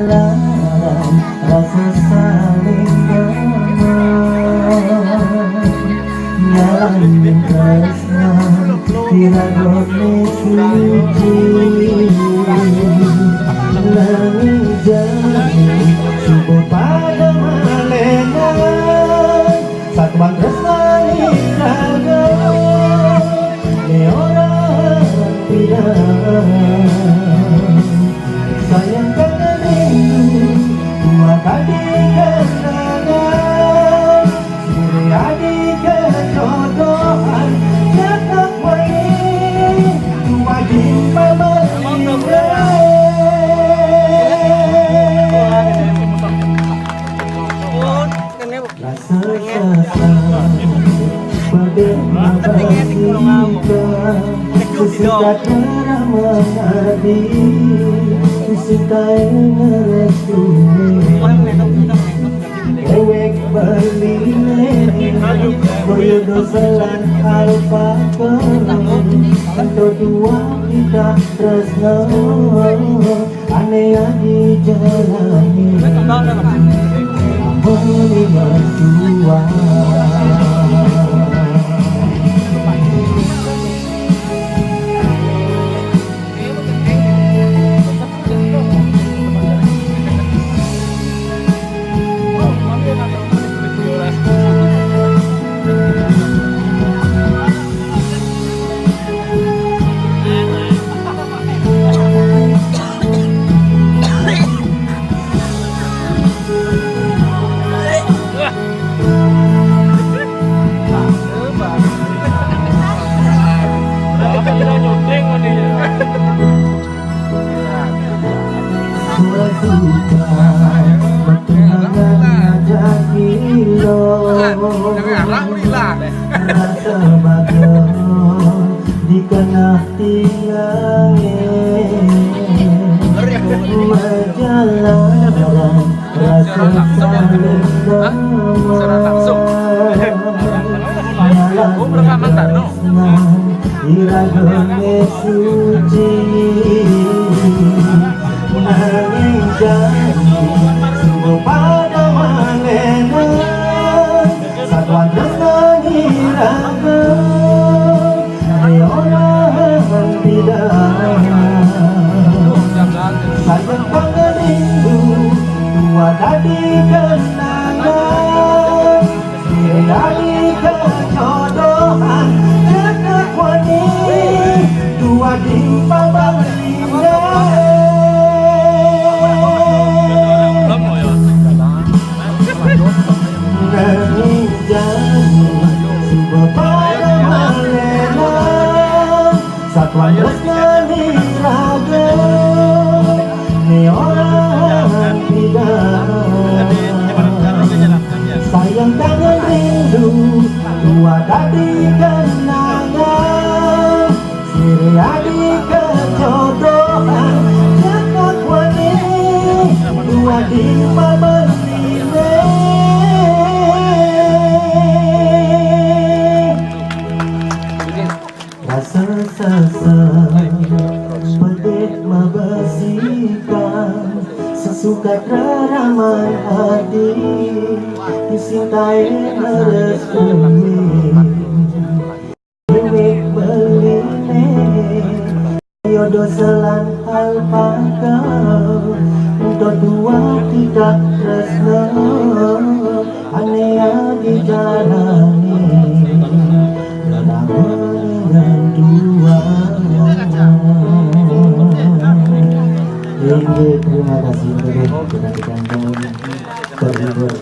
rasa saling aman nyalain tresna diragone suci nanging jane subo pada malena satuan tresna raga ne ora tidak sayang kangen rindu dua kali kenangan suri adik kejodohan cetak wani dua jimpa meninggal rasa sesat bagaimana Sesukat merah mengerti Disintai ngerestuni Ewek berline Beryodo selan alpakan Untuk dua kita tresno Aneh yang dijalani Menimba dua rasa bahagia dikenal tiangnya majalah rasa saling senang iragone suci nanging janji sungguh pada malena satuan tresna iraga orang tidak sayang kangen rindu dua tadi kenangan diri dari kejodohan cetak wani dua dimpa meninggal nanging janji subuh pada malena satuan tresna raga ne orang tidak sayang kangen rindu dua tadi kenangan siri adik kejodohan cetak wani dua dimpa meninggal rasa sesat pedih membesikan sesukat ramai hati disintai merestui ewek beline yodo selan alpakau untuk dua kita tresno aneh yang dijalani dengan dua. Terima kasih sudah kita terhibur.